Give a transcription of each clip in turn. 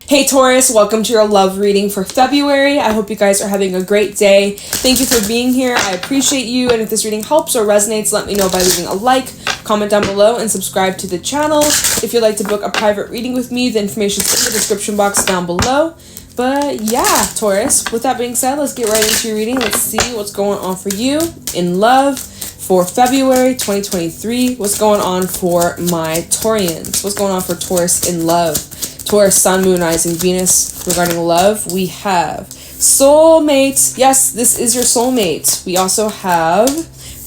Hey Taurus, welcome to your love reading for February. I hope you guys are having a great day. Thank you for being here. I appreciate you. And if this reading helps or resonates, let me know by leaving a like, comment down below, and subscribe to the channel. If you'd like to book a private reading with me, the information's in the description box down below. But yeah, Taurus, with that being said, let's get right into your reading. Let's see what's going on for you in love for February 2023. What's going on for my Taurians? What's going on for Taurus in love? Taurus, Sun, Moon, Rising, Venus. Regarding love, we have soulmate. Yes, this is your soulmate. We also have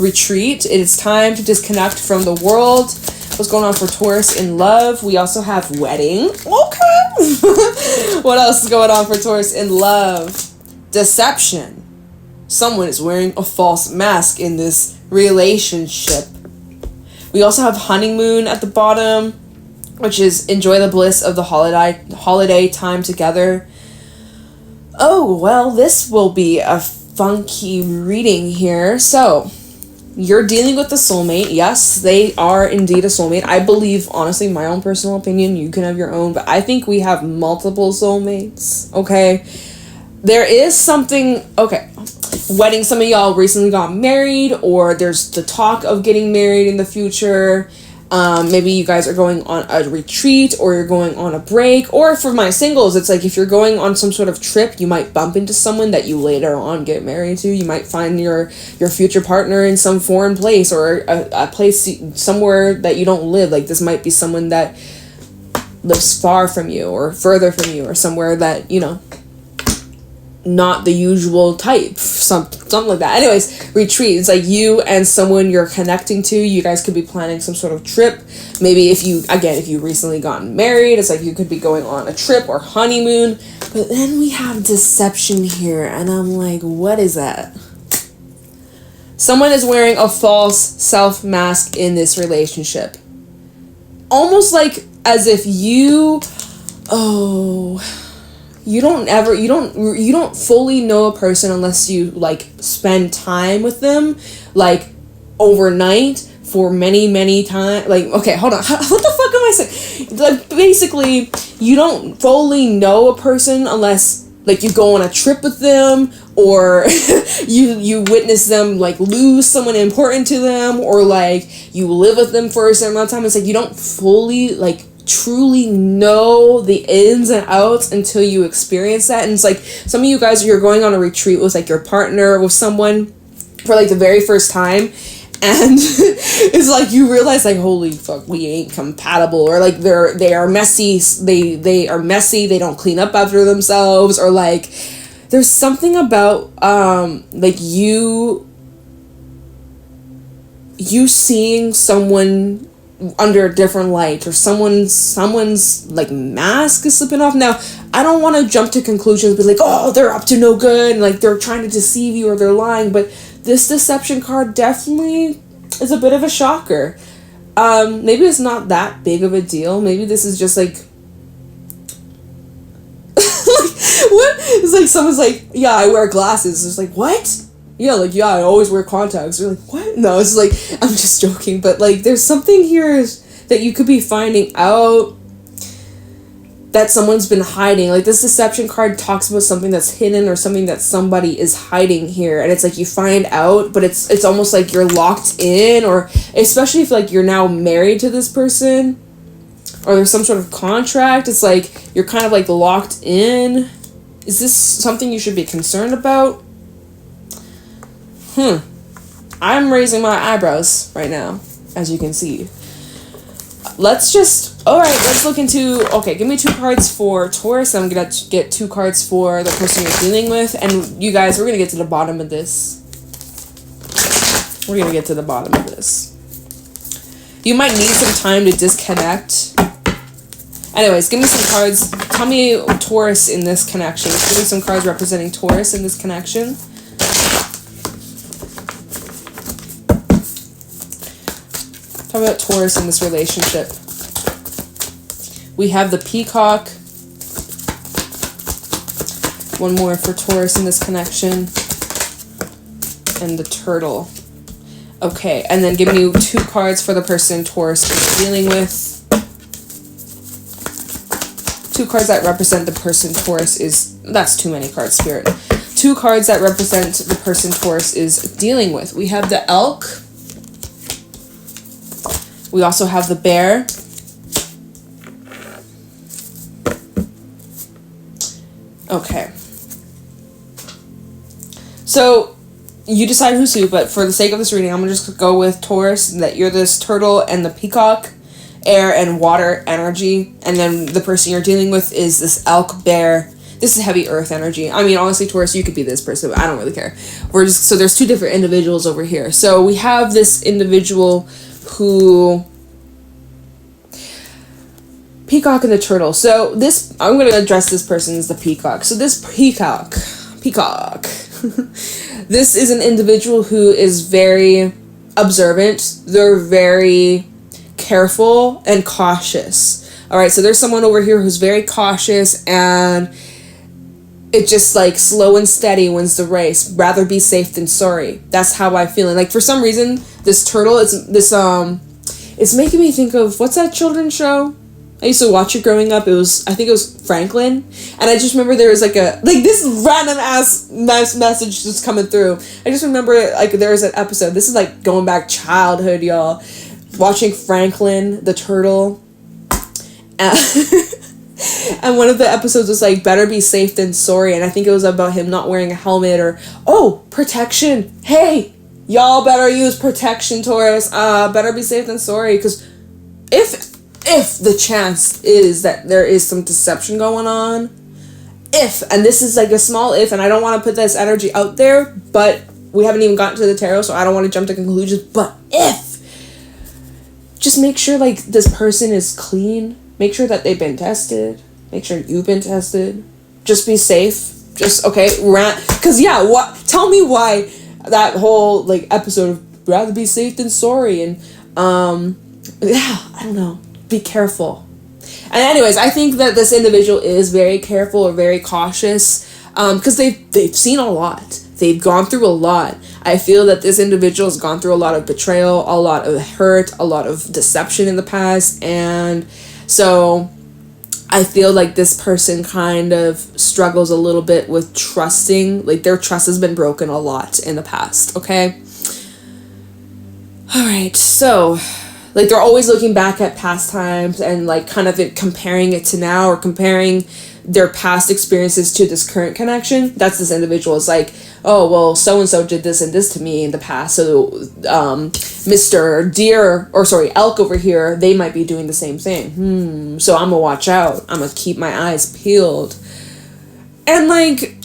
retreat. It is time to disconnect from the world. What's going on for Taurus in love? We also have wedding. Okay. What else is going on for Taurus in love? Deception. Someone is wearing a false mask in this relationship. We also have honeymoon at the bottom, which is enjoy the bliss of the holiday time together. Oh, well, this will be a funky reading here. So, you're dealing with a soulmate. Yes, they are indeed a soulmate. I believe, honestly, my own personal opinion, you can have your own, but I think we have multiple soulmates, okay? There is something, okay, wedding, some of y'all recently got married, or there's the talk of getting married in the future. Maybe you guys are going on a retreat, or you're going on a break, or for my singles, it's like if you're going on some sort of trip, you might bump into someone that you later on get married to. You might find your future partner in some foreign place, or a place somewhere that you don't live. Like, this might be someone that lives far from you, or further from you, or somewhere that, you know, not the usual type, something like that. Anyways, retreat, it's like you and someone you're connecting to. You guys could be planning some sort of trip. Maybe if you recently gotten married, it's like you could be going on a trip or honeymoon. But then we have deception here, and I'm like, what is that? Someone is wearing a false self mask in this relationship, almost like as if you don't fully know a person unless you like spend time with them, like overnight for many times. Like, okay, hold on, what the fuck am I saying? Like, basically, you don't fully know a person unless like you go on a trip with them, or you witness them like lose someone important to them, or like you live with them for a certain amount of time. It's like you don't fully like truly know the ins and outs until you experience that. And it's like some of you guys, you're going on a retreat with like your partner, with someone for like the very first time, and it's like you realize like, holy fuck, we ain't compatible, or like they are messy, they are messy, they don't clean up after themselves, or like there's something about like you seeing someone under a different light, or someone's like mask is slipping off. Now, I don't want to jump to conclusions, but like, oh, they're up to no good, and like they're trying to deceive you, or they're lying. But this deception card definitely is a bit of a shocker. Maybe it's not that big of a deal. Maybe this is just like what? It's like someone's like, yeah, I wear glasses. It's like, what? Yeah, like, yeah, I always wear contacts. You're like, what? No, it's like, I'm just joking. But, like, there's something here that you could be finding out that someone's been hiding. Like, this deception card talks about something that's hidden, or something that somebody is hiding here. And it's like you find out, but it's almost like you're locked in, or especially if, like, you're now married to this person, or there's some sort of contract. It's like you're kind of, like, locked in. Is this something you should be concerned about? I'm raising my eyebrows right now, as you can see. Let's look into, okay, give me 2 cards for Taurus. I'm gonna get 2 cards for the person you're dealing with, and you guys, we're gonna get to the bottom of this. You might need some time to disconnect. Anyways, give me some cards. Tell me Taurus in this connection. Give me some cards representing Taurus in this connection. Talk about Taurus in this relationship. We have the peacock. One more for Taurus in this connection. And the turtle. Okay, and then give me 2 cards for the person Taurus is dealing with. 2 cards that represent the person Taurus is... That's too many cards, Spirit. 2 cards that represent the person Taurus is dealing with. We have the Elk. We also have the Bear. Okay. So, you decide who's who, but for the sake of this reading, I'm going to just go with Taurus, that you're this turtle and the peacock, air and water energy, and then the person you're dealing with is this elk, bear. This is heavy earth energy. I mean, honestly, Taurus, you could be this person, but I don't really care. So there's 2 different individuals over here. So we have this individual who... Peacock and the turtle. So this, I'm going to address this person as the peacock. So this peacock. This is an individual who is very observant. They're very careful and cautious. All right, so there's someone over here who's very cautious, and it just like slow and steady wins the race. Rather be safe than sorry. That's how I feel. And like for some reason, this turtle, it's making me think of, what's that children's show? I used to watch it growing up. I think it was Franklin. And I just remember there was like this random ass nice message just coming through. I just remember like there was an episode. This is like going back childhood, y'all. Watching Franklin, the turtle. And one of the episodes was like, better be safe than sorry. And I think it was about him not wearing a helmet or, protection. Hey, y'all better use protection, Taurus. Better be safe than sorry. Because if the chance is that there is some deception going on, and this is like a small if, and I don't want to put this energy out there, but we haven't even gotten to the tarot, so I don't want to jump to conclusions, but if, just make sure like this person is clean, make sure that they've been tested, make sure you've been tested, just be safe, because tell me why that whole like episode of rather be safe than sorry, and I don't know. Be careful. And anyways, I think that this individual is very careful or very cautious because they've seen a lot. They've gone through a lot. I feel that this individual has gone through a lot of betrayal, a lot of hurt, a lot of deception in the past. And so I feel like this person kind of struggles a little bit with trusting. Like their trust has been broken a lot in the past, okay? All right, so... like they're always looking back at past times and like kind of comparing it to now, or comparing their past experiences to this current connection. That's this individual. It's like, oh, well, so-and-so did this and this to me in the past. So Mr. Elk over here, they might be doing the same thing. So I'm gonna watch out. I'm gonna keep my eyes peeled. And like,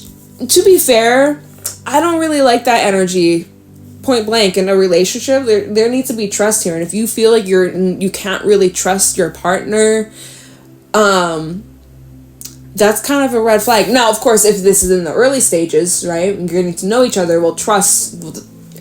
to be fair, I don't really like that energy. Point blank, in a relationship, there needs to be trust here. And if you feel like you can't really trust your partner, that's kind of a red flag. Now, of course, if this is in the early stages, right, and you're getting to know each other, well, trust,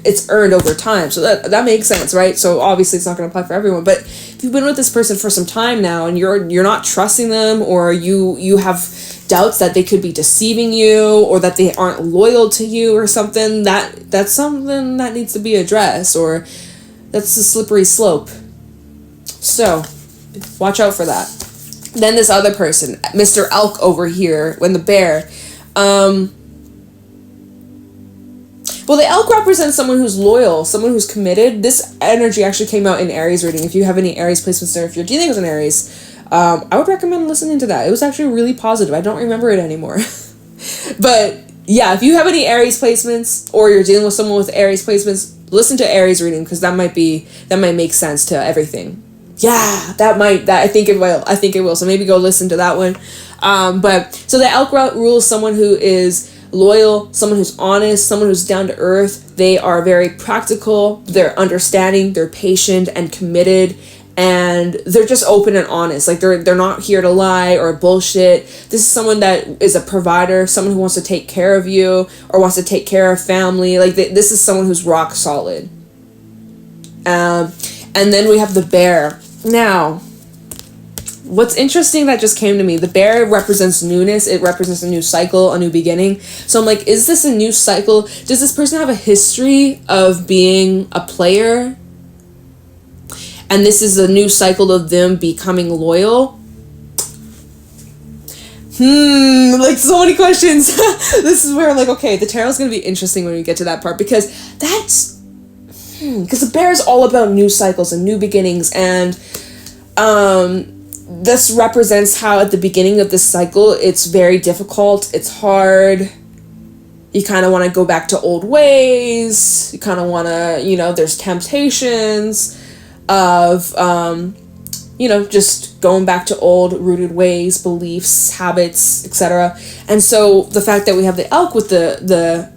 it's earned over time. So that makes sense, right? So obviously it's not going to apply for everyone. But if you've been with this person for some time now and you're not trusting them, or you have doubts that they could be deceiving you, or that they aren't loyal to you or something, that's something that needs to be addressed, or that's a slippery slope. So watch out for that. Then this other person, Mr. Elk over here, when the bear, well, the elk represents someone who's loyal, someone who's committed. This energy actually came out in Aries reading. If you have any Aries placements there, if you're dealing with an Aries, I would recommend listening to that. It was actually really positive. I don't remember it anymore. But yeah, if you have any Aries placements, or you're dealing with someone with Aries placements, listen to Aries reading, because that might make sense to everything. Yeah, I think it will. So maybe go listen to that one. But so the elk rules someone who is loyal, someone who's honest, someone who's down to earth. They are very practical, they're understanding, they're patient and committed, and they're just open and honest. Like they're not here to lie or bullshit. This is someone that is a provider, someone who wants to take care of you or wants to take care of family. Like this is someone who's rock solid. And then we have the bear. Now, what's interesting that just came to me, the bear represents newness. It represents a new cycle, a new beginning. So I'm like, is this a new cycle? Does this person have a history of being a player? And this is a new cycle of them becoming loyal? Like so many questions. This is where I'm like, okay, the tarot's gonna be interesting when we get to that part, because that's because the bear is all about new cycles and new beginnings, and this represents how at the beginning of this cycle it's very difficult, it's hard, you kind of want to go back to old ways, you kind of want to, you know, there's temptations of just going back to old rooted ways, beliefs, habits, etc. And so the fact that we have the elk with the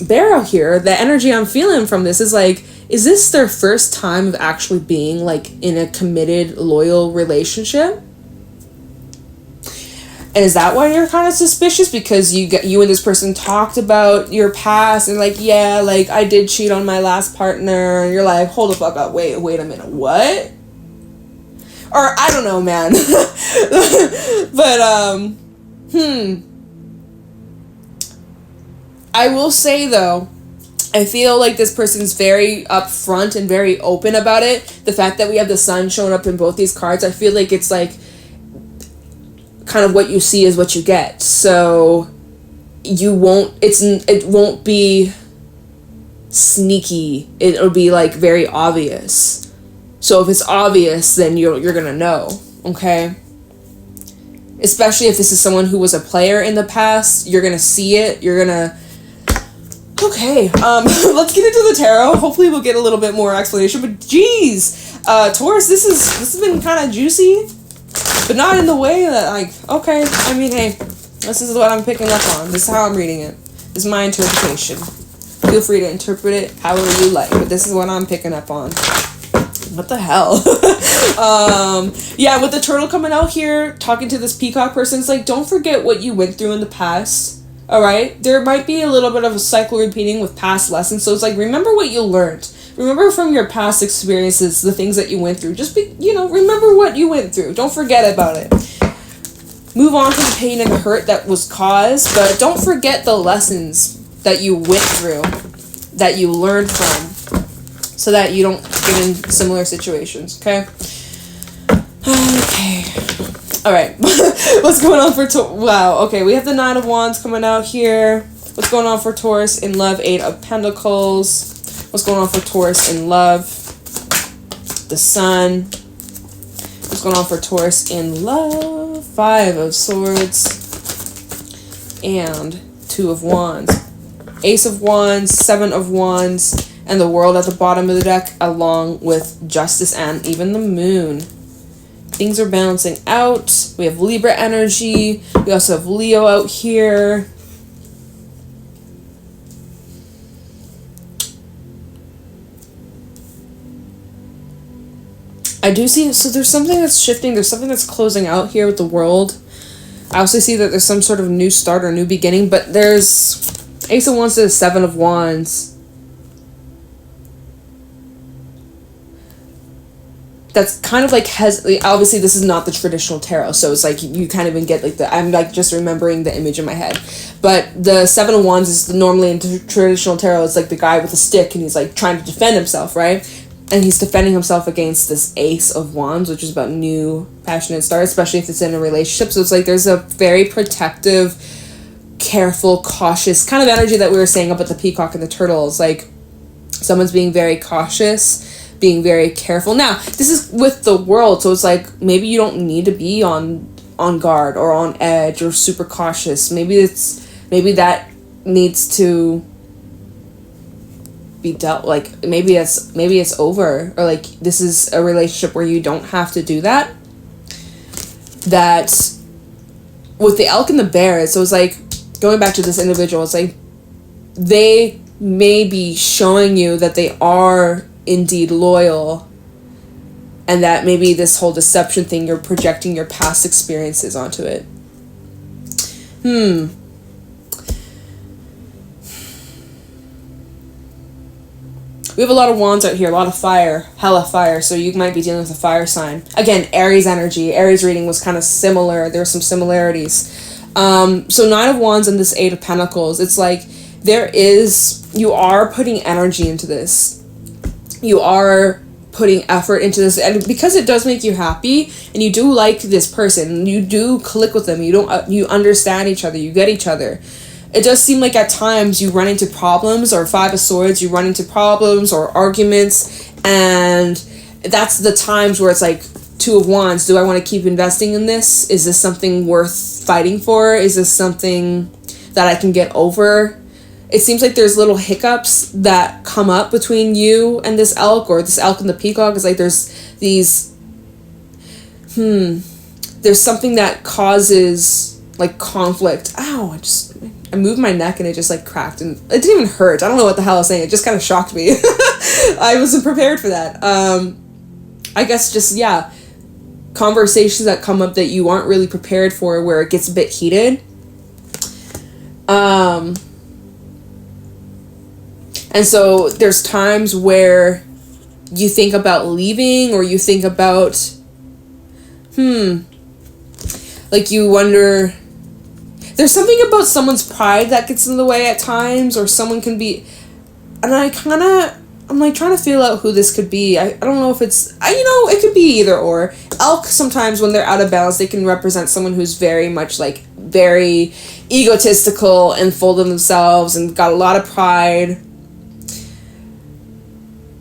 bear out here, the energy I'm feeling from this is like, is this their first time of actually being like in a committed, loyal relationship? And is that why you're kind of suspicious? Because you and this person talked about your past and like, yeah, like I did cheat on my last partner, and you're like, hold the fuck up, wait a minute, what? Or I don't know, man. But I will say though, I feel like this person's very upfront and very open about it. The fact that we have the sun showing up in both these cards, I feel like it's like kind of what you see is what you get. So it won't be sneaky. It'll be like very obvious. So if it's obvious, then you're gonna know, okay? Especially if this is someone who was a player in the past, you're gonna see it. You're gonna. Okay, let's get into the tarot. Hopefully we'll get a little bit more explanation. But geez, Taurus, this has been kind of juicy, but not in the way that like. Okay, I mean, hey, this is what I'm picking up on. This is how I'm reading it. This is my interpretation. Feel free to interpret it however you like, but this is what I'm picking up on. What the hell? Yeah, with the turtle coming out here, talking to this peacock person, it's like, don't forget what you went through in the past, alright? There might be a little bit of a cycle repeating with past lessons, so it's like, remember what you learned. Remember from your past experiences, the things that you went through. Just remember what you went through. Don't forget about it. Move on from the pain and the hurt that was caused, but don't forget the lessons that you went through, that you learned from, so that you don't get in similar situations, okay? Okay. Alright. What's going on for wow, okay, we have the Nine of Wands coming out here. What's going on for Taurus in love? Eight of Pentacles. What's going on for Taurus in love? The Sun. What's going on for Taurus in love? Five of Swords. And Two of Wands. Ace of Wands, Seven of Wands, and the World at the bottom of the deck, along with Justice and even the Moon. Things are balancing out. We have Libra energy. We also have Leo out here. I do see, so there's something that's shifting. There's something that's closing out here with the World. I also see that there's some sort of new start or new beginning, but there's Ace of Wands to the Seven of Wands. That's kind of like obviously this is not the traditional tarot, so it's like you kind of even get like I'm like just remembering the image in my head, but the Seven of Wands is normally in traditional tarot, it's like the guy with a stick and he's like trying to defend himself, right? And he's defending himself against this Ace of Wands, which is about new passionate start, especially if it's in a relationship. So it's like there's a very protective, careful, cautious kind of energy that we were saying about the peacock and the turtle. It's like someone's being very cautious, being very careful. Now, this is with the World, so it's like maybe you don't need to be on guard or on edge or super cautious. Maybe that needs to be dealt, like maybe it's over, or like this is a relationship where you don't have to do that. That with the elk and the bear, so it's like going back to this individual, it's like they may be showing you that they are indeed loyal, and that maybe this whole deception thing, you're projecting your past experiences onto it. We have a lot of wands out here, a lot of fire, hella fire, so you might be dealing with a fire sign. Again, Aries energy. Aries reading was kind of similar. There were some similarities. So Nine of Wands and this Eight of Pentacles, it's like you are putting energy into this. You are putting effort into this, and because it does make you happy and you do like this person, you do click with them, you understand each other, you get each other. It does seem like at times you run into problems, or Five of Swords, you run into problems or arguments, and that's the times where it's like Two of Wands. Do I want to keep investing in this? Is this something worth fighting for? Is this something that I can get over? It seems like there's little hiccups that come up between you and this elk, or this elk and the peacock. It's like there's these, there's something that causes like conflict. Ow, I moved my neck and it just like cracked, and it didn't even hurt. I don't know what the hell I was saying. It just kind of shocked me. I wasn't prepared for that. I guess just, yeah, conversations that come up that you aren't really prepared for, where it gets a bit heated. And so there's times where you think about leaving, or you think about, like you wonder, there's something about someone's pride that gets in the way at times, or someone can be, and I'm like trying to feel out who this could be. I don't know if it's, it could be either or. Elk, sometimes when they're out of balance, they can represent someone who's very much like, very egotistical and full of themselves and got a lot of pride.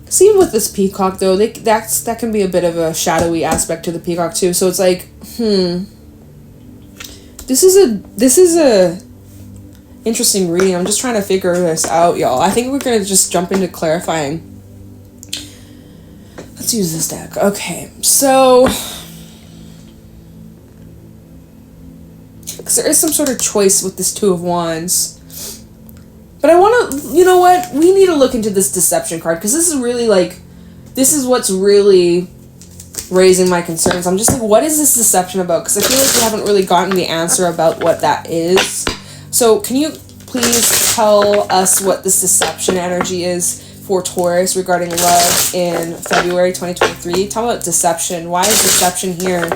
See, with this peacock though, that can be a bit of a shadowy aspect to the peacock too. So it's like, This is a interesting reading. I'm just trying to figure this out, y'all. I think we're gonna just jump into clarifying. Let's use this deck. Okay, so because there is some sort of choice with this Two of Wands, but I want to, you know what? We need to look into this deception card, because this is really like, this is what's really raising my concerns. I'm just like, what is this deception about? Because I feel like we haven't really gotten the answer about what that is. So can you please tell us what this deception energy is for Taurus regarding love in February 2023? Tell me about deception. Why is deception here?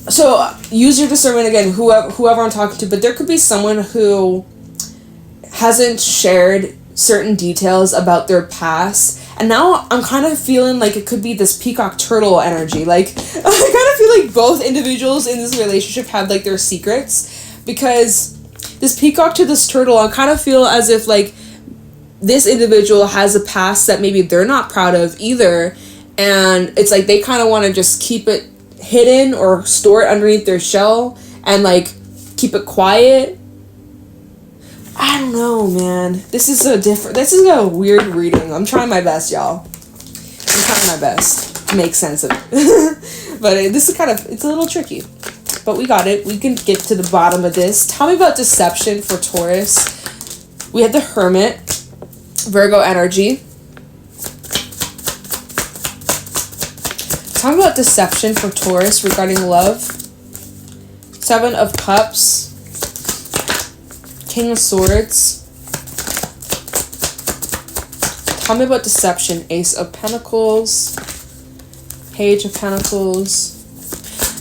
So use your discernment again, whoever I'm talking to, but there could be someone who hasn't shared certain details about their past, and now I'm kind of feeling like it could be this peacock turtle energy. Like, I kind of feel like both individuals in this relationship have like their secrets, because this peacock to this turtle, I kind of feel as if like this individual has a past that maybe they're not proud of either, and it's like they kind of want to just keep it hidden or store it underneath their shell and like keep it quiet. I don't know, man. This is a weird reading. I'm trying my best, y'all. I'm trying my best to make sense of it. But this is it's a little tricky. But we got it. We can get to the bottom of this. Tell me about deception for Taurus. We have the Hermit, Virgo energy. Tell me about deception for Taurus regarding love. Seven of Cups. King of Swords. Tell me about deception. Ace of Pentacles. Page of Pentacles.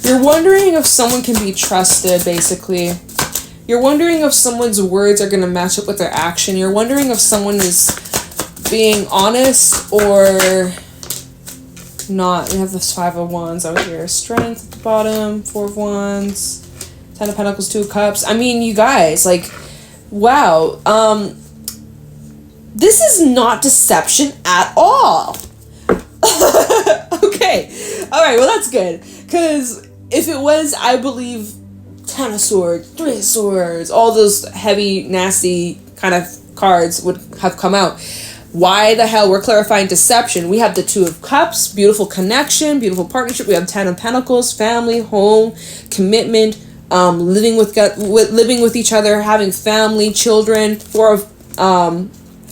You're wondering if someone can be trusted, basically. You're wondering if someone's words are going to match up with their action. You're wondering if someone is being honest or not. We have this Five of Wands over here. Strength at the bottom. Four of Wands. Ten of Pentacles. Two of Cups. I mean, you guys, like, wow. This is not deception at all. Okay. Alright, well, that's good. Because if it was, I believe, Ten of Swords, Three of Swords, all those heavy, nasty kind of cards would have come out. Why the hell? We're clarifying deception. We have the Two of Cups, beautiful connection, beautiful partnership. We have Ten of Pentacles, family, home, commitment, living with each other, having family, children. Four of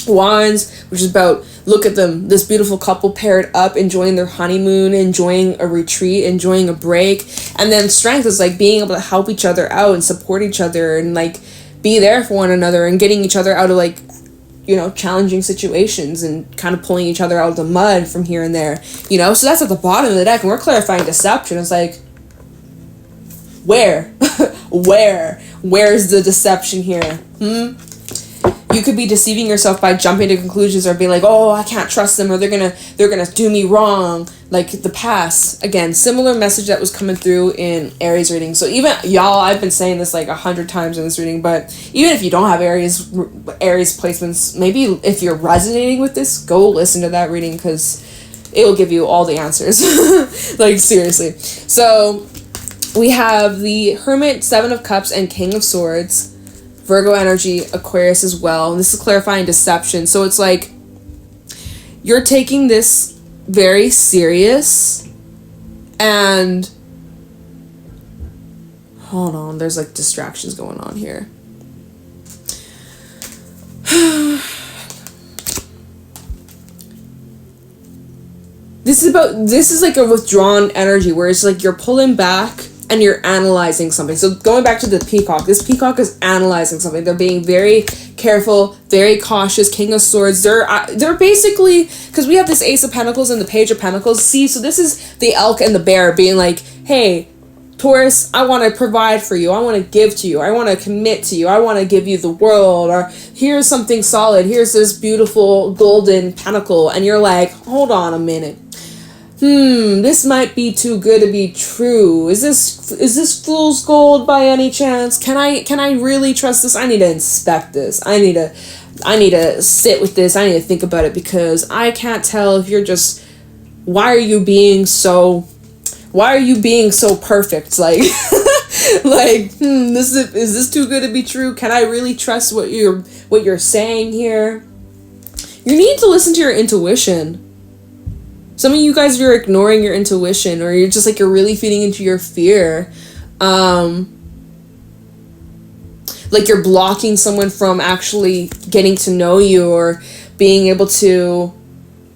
Wands, which is about, look at them, this beautiful couple paired up, enjoying their honeymoon, enjoying a retreat, enjoying a break. And then Strength is like being able to help each other out and support each other and like be there for one another and getting each other out of like, you know, challenging situations and kind of pulling each other out of the mud from here and there, you know. So that's at the bottom of the deck, and we're clarifying deception. It's like, where Where's the deception here? You could be deceiving yourself by jumping to conclusions or being like, oh, I can't trust them, or they're gonna do me wrong, like the past. Again, similar message that was coming through in Aries reading. So even y'all, I've been saying this like 100 times in this reading, but even if you don't have Aries placements, maybe if you're resonating with this, go listen to that reading, because it will give you all the answers. Like, seriously. So we have the Hermit, Seven of Cups, and King of Swords. Virgo energy, Aquarius as well. This is clarifying deception. So it's like you're taking this very serious, and hold on, there's like distractions going on here. This is like a withdrawn energy where it's like you're pulling back and you're analyzing something. So going back to the peacock, this peacock is analyzing something. They're being very careful, very cautious. King of Swords, they're basically, because we have this Ace of Pentacles and the Page of Pentacles. See, so this is the elk and the bear being like, hey, Taurus, I want to provide for you. I want to give to you. I want to commit to you. I want to give you the world. Or here's something solid. Here's this beautiful golden pentacle. And you're like, hold on a minute. This might be too good to be true. Is this fool's gold by any chance? Can I really trust this? I need to inspect this. I need to sit with this. I need to think about it, because I can't tell if you're just, why are you being so perfect? Like is this too good to be true? Can I really trust what you're saying here? You need to listen to your intuition. Some of you guys, you're ignoring your intuition, or you're just like, you're really feeding into your fear. Like you're blocking someone from actually getting to know you or being able to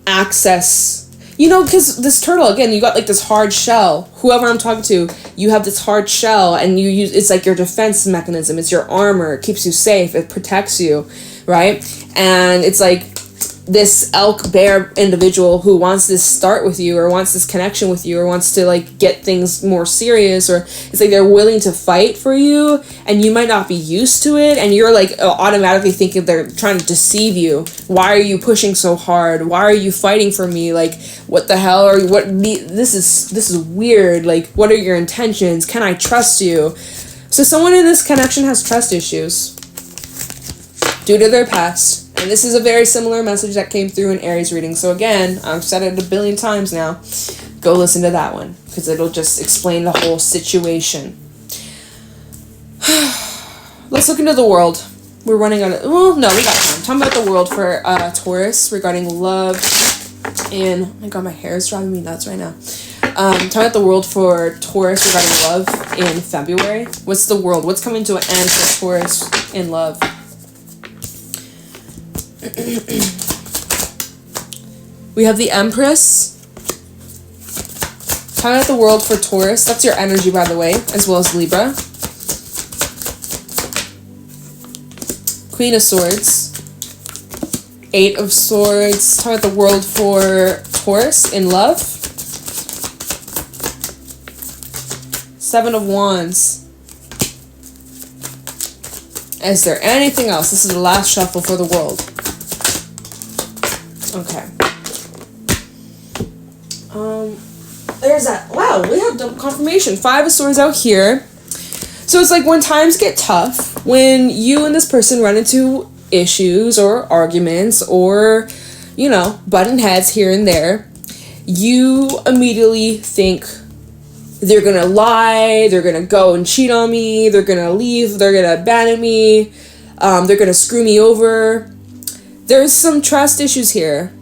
access, because this turtle, again, you got like this hard shell. Whoever I'm talking to, you have this hard shell, and it's like your defense mechanism. It's your armor. It keeps you safe. It protects you, right? And it's like this elk bear individual who wants this start with you, or wants this connection with you, or wants to like get things more serious, or it's like they're willing to fight for you, and you might not be used to it, and you're like automatically thinking they're trying to deceive you. Why are you pushing so hard? Why are you fighting for me? Like, what the hell are you, this is weird. Like, what are your intentions? Can I trust you? So someone in this connection has trust issues due to their past. And this is a very similar message that came through in Aries reading. So again, I've said it 1 billion times now. Go listen to that one, because it'll just explain the whole situation. Let's look into the world. We're running out of... Well, no, we got time. Talking about the world for Taurus regarding love. And... oh my god, my hair is driving me nuts right now. Talking about the world for Taurus regarding love in February. What's the world? What's coming to an end for Taurus in love? We have the Empress. Talking about the world for Taurus. That's your energy, by the way, as well as Libra. Queen of Swords. Eight of Swords. Talking about the world for Taurus in love. Seven of Wands. Is there anything else? This is the last shuffle for the world. Okay. There's that. Wow, we have double confirmation. Five of Swords out here. So it's like when times get tough, when you and this person run into issues or arguments or, button heads here and there, you immediately think they're gonna lie, they're gonna go and cheat on me, they're gonna leave, they're gonna abandon me, they're gonna screw me over. There's some trust issues here.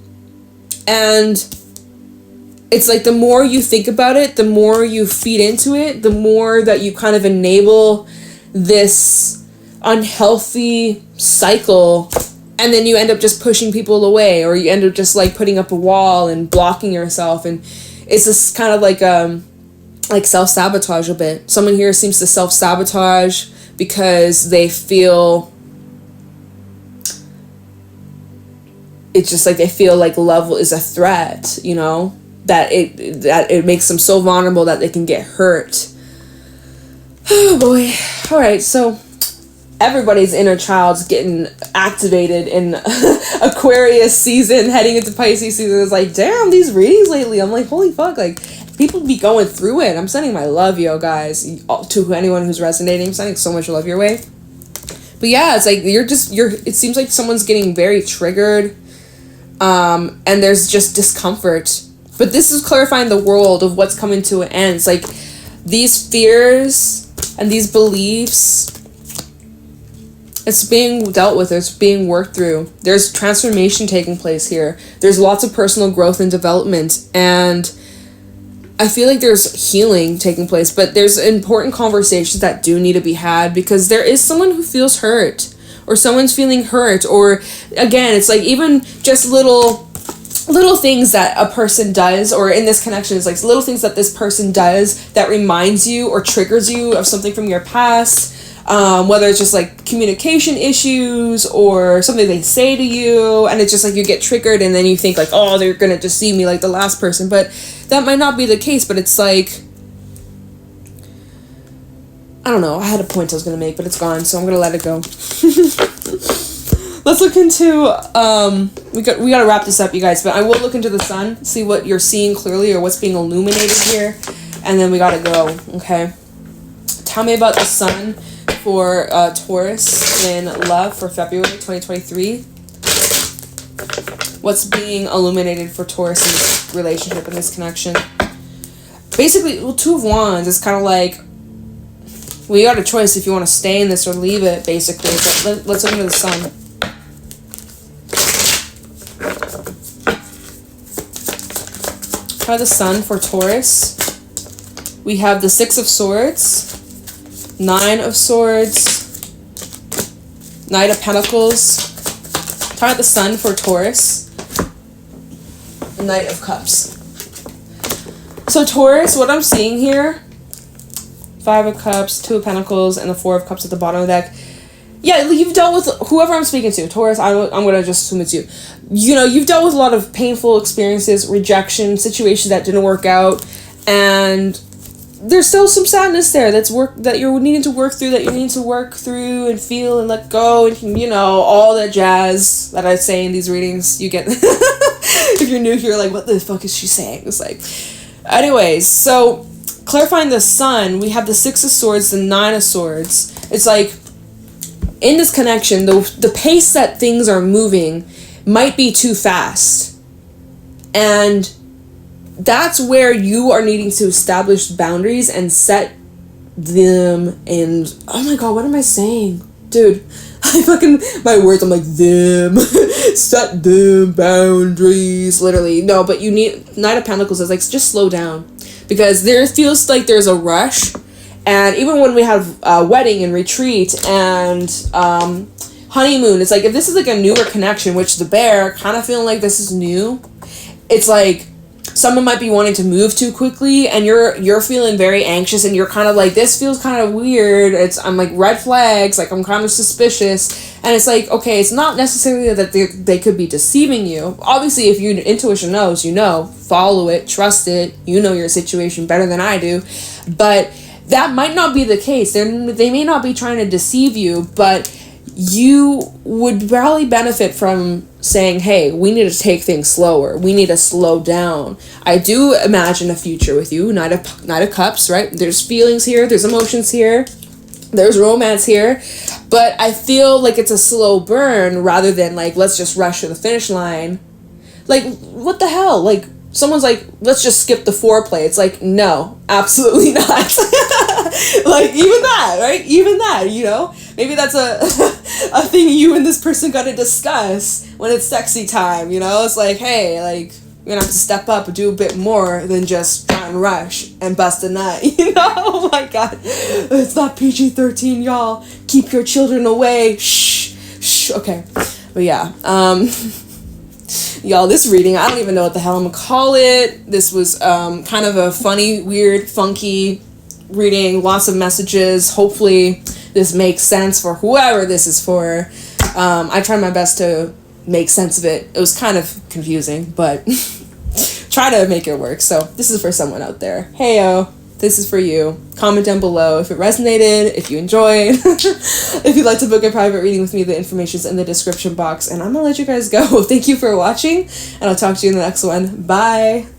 And it's like the more you think about it, the more you feed into it, the more that you kind of enable this unhealthy cycle, and then you end up just pushing people away, or you end up just like putting up a wall and blocking yourself, and it's just kind of like self-sabotage a bit. Someone here seems to self-sabotage because they feel... it's just like they feel like love is a threat, that it makes them so vulnerable that they can get hurt. Oh boy. All right, so everybody's inner child's getting activated in Aquarius season, heading into Pisces season. It's like, damn, these readings lately, I'm like, holy fuck, like, people be going through it. I'm sending my love, yo, guys, to anyone who's resonating. I'm sending so much love your way. But yeah, it's like, it seems like someone's getting very triggered, and there's just discomfort. But this is clarifying the world of what's coming to an end. It's like, these fears and these beliefs, it's being dealt with, it's being worked through. There's transformation taking place here. There's lots of personal growth and development, and I feel like there's healing taking place, but there's important conversations that do need to be had, because there is someone who feels hurt, or someone's feeling hurt, or again, it's like even just little things that a person does, or in this connection, it's like little things that this person does that reminds you or triggers you of something from your past. Whether it's just like communication issues or something they say to you, and it's just like you get triggered, and then you think like, oh, they're gonna just see me like the last person, but that might not be the case. But it's like, I don't know, I had a point I was gonna make, but it's gone, so I'm gonna let it go. Let's look into we gotta wrap this up, you guys, but I will look into the sun, see what you're seeing clearly or what's being illuminated here, and then we gotta go. Okay, tell me about the sun for Taurus in love for February 2023. What's being illuminated for Taurus in this relationship, in this connection? Basically, well, Two of Wands is kind of like, well, you got a choice if you want to stay in this or leave it, basically. But let's look into the sun. Try the sun for Taurus. We have the Six of Swords, Nine of Swords, Knight of Pentacles. Try the sun for Taurus, Knight of Cups. So Taurus, what I'm seeing here, Five of Cups, Two of Pentacles, and the Four of Cups at the bottom of the deck. Yeah, you've dealt with whoever I'm speaking to. Taurus, I'm going to just assume it's you. You know, you've dealt with a lot of painful experiences, rejection, situations that didn't work out, and there's still some sadness there that you're needing to work through, and feel and let go, and you know, all that jazz that I say in these readings. You get if you're new here, like, what the fuck is she saying? It's like, anyways, so clarifying the sun, we have the Six of Swords, the Nine of Swords. It's like, in this connection, the pace that things are moving might be too fast, and that's where you are needing to establish boundaries and set them. And oh my god, what am I saying, dude? My words, I'm like, them set them boundaries, literally. No, but you need, Knight of Pentacles is like, just slow down, because there feels like there's a rush. And even when we have wedding and retreat and honeymoon, it's like, if this is like a newer connection, which the Bear kind of feeling like this is new, it's like someone might be wanting to move too quickly, and you're feeling very anxious, and you're kind of like, this feels kind of weird. I'm like, red flags, like I'm kind of suspicious, and it's like, okay, it's not necessarily that they could be deceiving you. Obviously, if your intuition knows, you know, follow it, trust it, you know your situation better than I do, but that might not be the case. They may not be trying to deceive you, but you would probably benefit from saying, hey, we need to take things slower. We need to slow down. I do imagine a future with you. Knight of Cups, right? There's feelings here. There's emotions here. There's romance here. But I feel like it's a slow burn rather than like, let's just rush to the finish line. Like, what the hell? Like, someone's like, let's just skip the foreplay. It's like, no, absolutely not. Like, even that, right? Even that, you know? Maybe that's a thing you and this person got to discuss when it's sexy time, you know? It's like, hey, like, we're going to have to step up and do a bit more than just try and rush and bust a nut, you know? Oh my god. It's not PG-13, y'all. Keep your children away. Shh. Okay. But yeah, y'all, this reading, I don't even know what the hell I'm gonna call it. This was kind of a funny, weird, funky reading. Lots of messages. Hopefully this makes sense for whoever this is for. I tried my best to make sense of it. It was kind of confusing, but try to make it work. So this is for someone out there. Heyo. this is for you. Comment down below if it resonated, if you enjoyed. If you'd like to book a private reading with me, the information's in the description box. And I'm gonna let you guys go. Thank you for watching, and I'll talk to you in the next one. Bye!